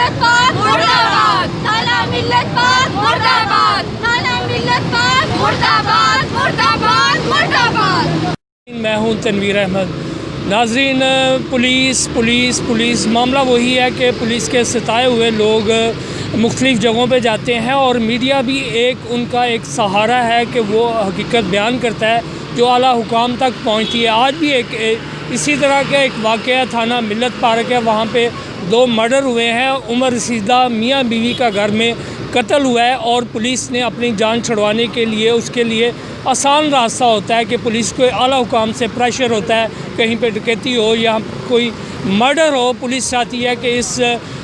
मिल्लत पाक मुर्दाबाद, थाना मिल्लत पाक मुर्दाबाद, थाना मिल्लत पाक मुर्दाबाद, मुर्दाबाद, मुर्दाबाद। मैं हूं तनवीर अहमद। नाज़रीन, पुलिस मामला वही है कि पुलिस के सताए हुए लोग मुख्तलिफ़ जगहों पे जाते हैं और मीडिया भी उनका एक सहारा है कि वो हकीकत बयान करता है जो आला हुकाम तक पहुंचती है। आज भी इसी तरह का एक वाक़या थाना मिल्लत पार्क है, वहाँ पे 2 मर्डर हुए हैं। उमर रसीदा मियाँ बीवी का घर में कत्ल हुआ है और पुलिस ने अपनी जान छुड़वाने के लिए उसके लिए आसान रास्ता होता है कि पुलिस को आला हुकाम से प्रेशर होता है, कहीं पे डकैती हो या कोई मर्डर हो, पुलिस चाहती है कि इस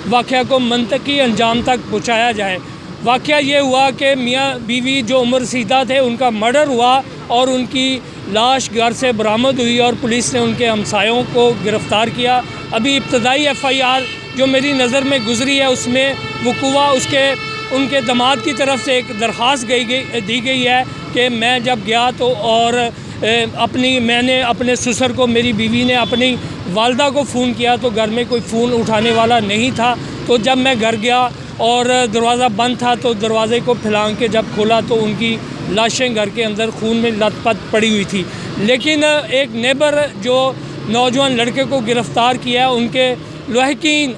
वाक़या को मंतकी अंजाम तक पहुँचाया जाए। वाक़या ये हुआ कि मियाँ बीवी जो उमर रसीदा थे उनका मर्डर हुआ और उनकी लाश घर से बरामद हुई और पुलिस ने उनके हमसायों को गिरफ़्तार किया। अभी इब्तदाई FIR जो मेरी नज़र में गुज़री है उसमें वक़ुआ उनके दामाद की तरफ से एक दरख्वास्त दी गई है कि मैं जब गया तो और मैंने अपने ससुर को, मेरी बीवी ने अपनी वालदा को फ़ोन किया तो घर में कोई फ़ोन उठाने वाला नहीं था। तो जब मैं घर गया और दरवाज़ा बंद था तो दरवाज़े को फैलांग के जब खोला तो उनकी लाशें घर के अंदर खून में लथपथ पड़ी हुई थी। लेकिन एक नेबर जो नौजवान लड़के को गिरफ़्तार किया, उनके लहकीन,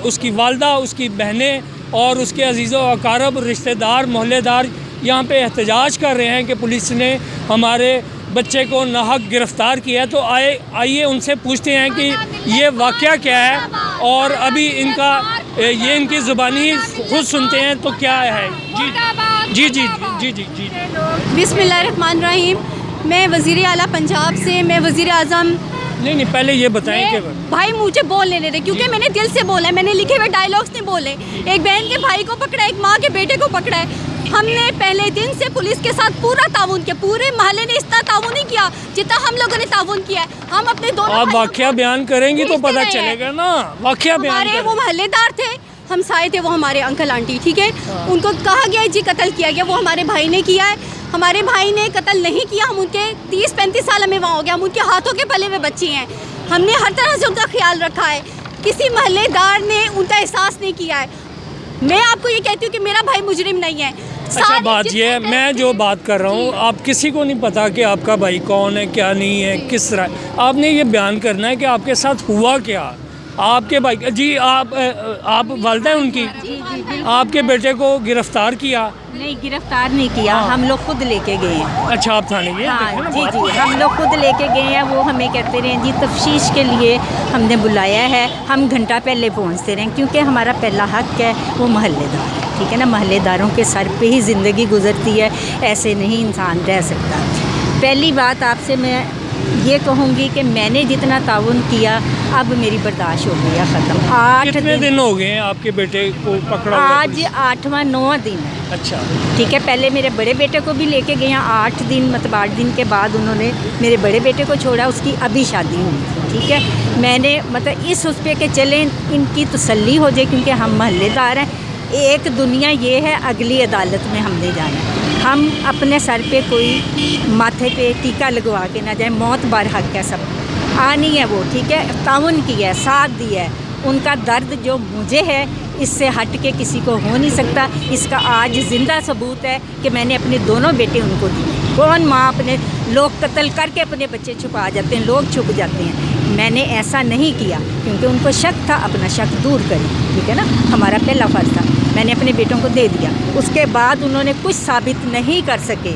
उसकी वालदा, उसकी बहनें और उसके अजीज़ व अकारब, रिश्तेदार, मोहल्लेदार यहाँ पे एहतजाज कर रहे हैं कि पुलिस ने हमारे बच्चे को नाहक गिरफ़्तार किया। तो आइए उनसे पूछते हैं कि ये वाक़या क्या है और अभी इनकी ज़ुबानी खुद सुनते हैं तो क्या है। जी। बिस्मिल्लाहिर्रहमानिर्रहीम। मैं वज़ीर आला पंजाब से, मैं वज़ीर आज़म। नहीं, पहले ये बताएं कि भाई मुझे बोल लेने दे, क्योंकि मैंने दिल से बोला है, मैंने लिखे हुए डायलॉग्स नहीं बोले। एक बहन के भाई को पकड़ा, एक माँ के बेटे को पकड़ा है। हमने पहले दिन से पुलिस के साथ पूरा ताउन किया, पूरे मोहल्ले ने इतना ताउन नहीं किया जितना हम लोगों ने ताउन किया है। हम अपने दोनों आप वाक़या बयान करेंगी तो पता चलेगा ना। वाक़या बयान हमारे वो मोहल्लेदार थे, हमसाये थे, वो हमारे अंकल आंटी, ठीक है। उनको कहा गया जी कत्ल किया गया, वो हमारे भाई ने किया है। हमारे भाई ने कत्ल नहीं किया, हम उनके 30-35 साल हमें वहाँ हो गया, हम उनके हाथों के पले में बच्चे हैं। हमने हर तरह से उनका ख्याल रखा है, किसी मोहल्लेदार ने उनका एहसास नहीं किया है। मैं आपको ये कहती हूँ कि मेरा भाई मुजरिम नहीं है। अच्छा, बात ये है, मैं जो बात कर रहा हूँ, आप किसी को नहीं पता कि आपका भाई कौन है, क्या नहीं है, किस तरह। आपने ये बयान करना है कि आपके साथ हुआ क्या। आपके भाई जी, आप वालिदा हैं उनकी, आपके बेटे को गिरफ्तार किया? नहीं, गिरफ्तार नहीं किया, हम लोग खुद लेके गए हैं। अच्छा, आप थाने गए? हाँ जी, हम लोग खुद लेके गए हैं। वो हमें कहते रहे जी तफ्तीश के लिए हमने बुलाया है, हम घंटा पहले पहुंचते रहे, क्योंकि हमारा पहला हक है वो मोहल्लेदार है, ठीक है ना। मोहल्लेदारों के सर पे ही ज़िंदगी गुजरती है, ऐसे नहीं इंसान रह सकता। पहली बात आपसे मैं ये कहूँगी कि मैंने जितना ताउन किया अब मेरी बर्दाश्त हो गया, ख़त्म। 8 दिन हो गए हैं आपके बेटे को पकड़ा? आज 8वां-9वां दिन है। अच्छा, ठीक है। पहले मेरे बड़े बेटे को भी लेके गए हैं 8 दिन, मतलब 8 दिन के बाद उन्होंने मेरे बड़े बेटे को छोड़ा, उसकी अभी शादी हुई थी, ठीक है। मैंने मतलब इस उस पे के चलें इनकी तसल्ली हो जाए, क्योंकि हम मोहल्लेदार हैं। एक दुनिया ये है, अगली अदालत में हमने जाना है। हम अपने सर पे कोई माथे पे टीका लगवा के ना जाए, मौत बार हक है, सब आनी है वो, ठीक है। ताउन किया है, साथ दिया है, उनका दर्द जो मुझे है इससे हट के किसी को हो नहीं सकता। इसका आज ज़िंदा सबूत है कि मैंने अपने दोनों बेटे उनको दिए। कौन माँ अपने, लोग कत्ल करके अपने बच्चे छुपा जाते हैं, लोग छुप जाते हैं। मैंने ऐसा नहीं किया क्योंकि उनको शक था, अपना शक दूर करें, ठीक है ना। हमारा पहला फ़र्ज़ था, मैंने अपने बेटों को दे दिया। उसके बाद उन्होंने कुछ साबित नहीं कर सके,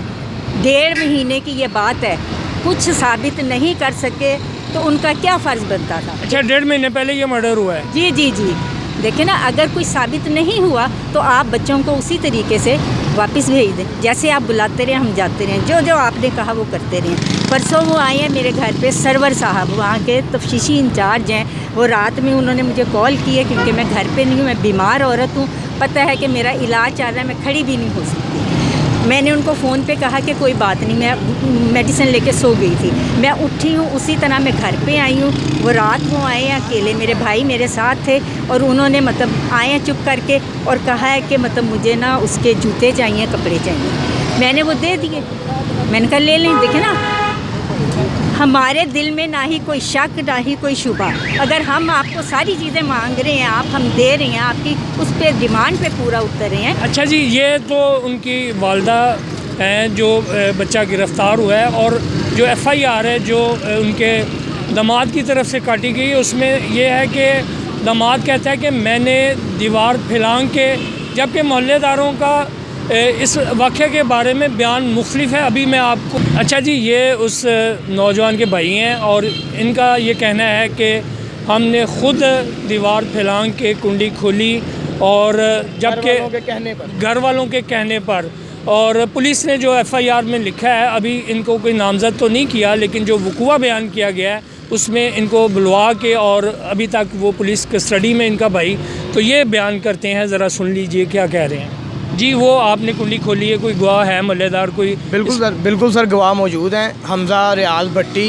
1.5 महीने की ये बात है, कुछ साबित नहीं कर सके तो उनका क्या फ़र्ज़ बनता था। अच्छा, 1.5 महीने पहले ये मर्डर हुआ है? जी। देखिए ना, अगर कोई साबित नहीं हुआ तो आप बच्चों को उसी तरीके से वापस भेज दें, जैसे आप बुलाते रहे हम जाते रहे, जो आपने कहा वो करते रहे। परसों वो आए हैं मेरे घर पे, सरवर साहब वहाँ के तफ्तीशी इंचार्ज हैं, वो रात में उन्होंने मुझे कॉल की है, क्योंकि मैं घर पे नहीं हूँ, मैं बीमार औरत हूँ, पता है कि मेरा इलाज चल रहा है, मैं खड़ी भी नहीं हो सकती। मैंने उनको फ़ोन पे कहा कि कोई बात नहीं, मैं मेडिसिन लेके सो गई थी, मैं उठी हूँ उसी तरह मैं घर पे आई हूँ। वो रात को आए हैं अकेले, मेरे भाई मेरे साथ थे और उन्होंने मतलब आए हैं चुप करके और कहा है कि मतलब मुझे ना उसके जूते चाहिए, कपड़े चाहिए। मैंने वो दे दिए, मैंने कहा ले लें, देखे ना हमारे दिल में ना ही कोई शक ना ही कोई शुबा। अगर हम आपको सारी चीज़ें मांग रहे हैं, आप हम दे रहे हैं, आपकी उस पर डिमांड पे पूरा उतर रहे हैं। अच्छा जी, ये तो उनकी वालदा हैं जो बच्चा गिरफ़्तार हुआ है, और जो FIR है जो उनके दामाद की तरफ से काटी गई, उसमें यह है कि दामाद कहता है कि मैंने दीवार फैलांग के, जबकि मोहल्लेदारों का इस वाक़े के बारे में बयान मुख्तलिफ है। अभी मैं आपको, अच्छा जी, ये उस नौजवान के भाई हैं और इनका ये कहना है कि हमने ख़ुद दीवार फैलांग के कुंडी खोली, और जबकि घर वालों के कहने पर, और पुलिस ने जो FIR में लिखा है, अभी इनको कोई नामज़द तो नहीं किया, लेकिन जो वक़ूआ बयान किया गया है उसमें इनको बुलवा के, और अभी तक वो पुलिस कस्टडी में इनका भाई, तो ये बयान करते हैं, ज़रा सुन लीजिए क्या कह रहे हैं। जी, वो आपने कुंडी खोली है, कोई गवाह है मोहल्लेदार कोई? बिल्कुल सर, गवाह मौजूद हैं। हमज़ा रियाज भट्टी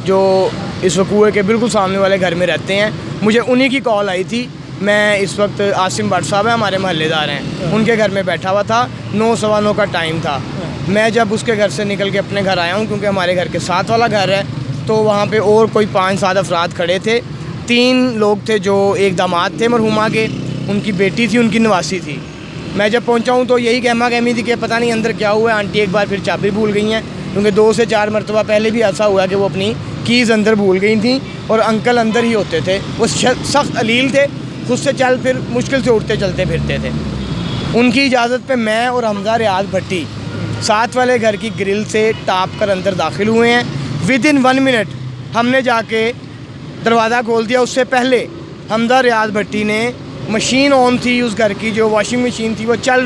जो इस वकूए के बिल्कुल सामने वाले घर में रहते हैं, मुझे उन्हीं की कॉल आई थी। मैं इस वक्त आसिम भट्ट साहब है, हमारे मोहल्लेदार हैं, उनके घर में बैठा हुआ था। 9 सवा 9 का टाइम था। मैं जब उसके घर से निकल के अपने घर आया हूँ, क्योंकि हमारे घर के साथ वाला घर है, तो वहाँ पे और कोई 5-7 अफराद खड़े थे। 3 लोग थे, जो एक दामाद थे मरहुमा के, उनकी बेटी थी, उनकी नवासी थी। मैं जब पहुंचा हूं तो यही कहमा कहमी थी कि पता नहीं अंदर क्या हुआ है। आंटी एक बार फिर चाबी भूल गई हैं, क्योंकि 2 से 4 मरतबा पहले भी ऐसा हुआ कि वो अपनी कीज़ अंदर भूल गई थी, और अंकल अंदर ही होते थे। वो सख्त अलील थे, खुद से चल फिर मुश्किल से उठते चलते फिरते थे। उनकी इजाज़त पे मैं और हमज़ा रियाज भट्टी साथ वाले घर की ग्रिल से टाप कर अंदर दाखिल हुए हैं। विदिन 1 मिनट हमने जाके दरवाज़ा खोल दिया। उससे पहले हमज़ा रियाज भट्टी ने, मशीन ऑन थी उस घर की, जो वॉशिंग मशीन थी वो चल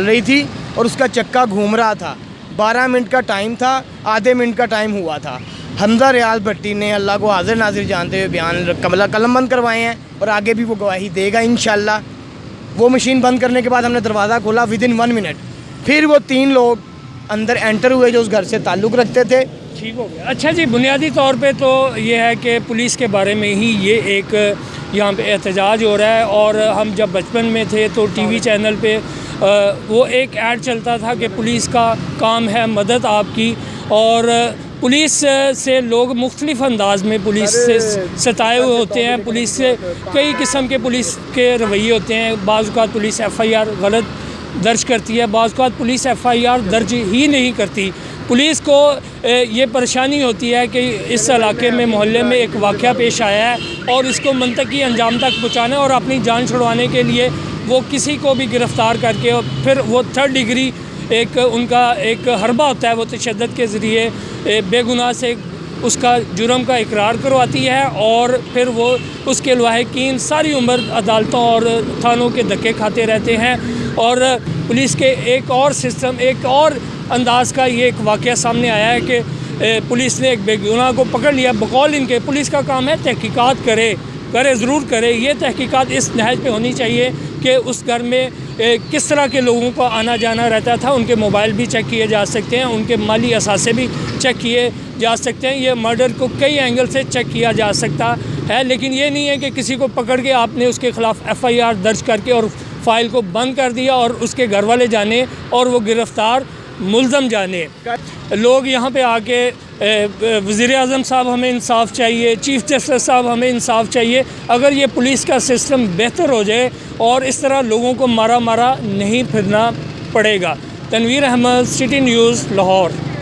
रही थी और उसका चक्का घूम रहा था। 12 मिनट का टाइम था, आधे मिनट का टाइम हुआ था। हमज़ा रियाज भट्टी ने अल्लाह को हाजिर नाजिर जानते हुए बयान कलमबंद करवाए हैं, और आगे भी वो गवाही देगा इंशाल्लाह। वो मशीन बंद करने के बाद हमने दरवाज़ा खोला, विदिन 1 मिनट फिर वो 3 लोग अंदर एंटर हुए जो उस घर से ताल्लुक़ रखते थे। ठीक हो गया। अच्छा जी, बुनियादी तौर पे तो ये है कि पुलिस के बारे में ही ये एक यहाँ पे एहतजाज हो रहा है। और हम जब बचपन में थे तो TV चैनल पे वो एक ऐड चलता था कि पुलिस का काम है मदद आपकी, और पुलिस से लोग मुख्तलिफ़ अंदाज में पुलिस से सताए हुए होते हैं। पुलिस से कई किस्म के पुलिस के रवैये होते हैं। बाज़ औक़ात पुलिस FIR गलत दर्ज करती है, बाज़ औक़ात पुलिस FIR दर्ज ही नहीं करती। पुलिस को ये परेशानी होती है कि इस इलाके में, मोहल्ले में एक वाक़या पेश आया है और इसको मंतकी अंजाम तक पहुँचाना, और अपनी जान छुड़वाने के लिए वो किसी को भी गिरफ़्तार करके, और फिर वो 3rd डिग्री एक उनका एक हरबा होता है, वो तशद्दुद के ज़रिए बेगुनाह से उसका जुर्म का इकरार करवाती है, और फिर वो उसके लाहिकीन सारी उम्र अदालतों और थानों के धक्के खाते रहते हैं। और पुलिस के एक और सिस्टम, एक और अंदाज़ का ये एक वाक़या सामने आया है कि पुलिस ने एक बेगुनाह को पकड़ लिया। बकौल इनके, पुलिस का काम है तहकीकात करे ज़रूर करे। ये तहकीकात इस नहज पे होनी चाहिए कि उस घर में किस तरह के लोगों का आना जाना रहता था। उनके मोबाइल भी चेक किए जा सकते हैं, उनके माली असासे भी चेक किए जा सकते हैं। ये मर्डर को कई एंगल से चेक किया जा सकता है, लेकिन ये नहीं है कि किसी को पकड़ के आपने उसके ख़िलाफ़ FIR दर्ज करके और फाइल को बंद कर दिया और उसके घर वाले जाने और वो गिरफ़्तार मुल्ज़म जाने। लोग यहाँ पे आके वज़ीर-ए-आज़म साहब हमें इंसाफ़ चाहिए, चीफ़ जस्टिस साहब हमें इंसाफ़ चाहिए। अगर ये पुलिस का सिस्टम बेहतर हो जाए और इस तरह लोगों को मारा नहीं फिरना पड़ेगा। Tanveer Ahmed, city news, Lahore.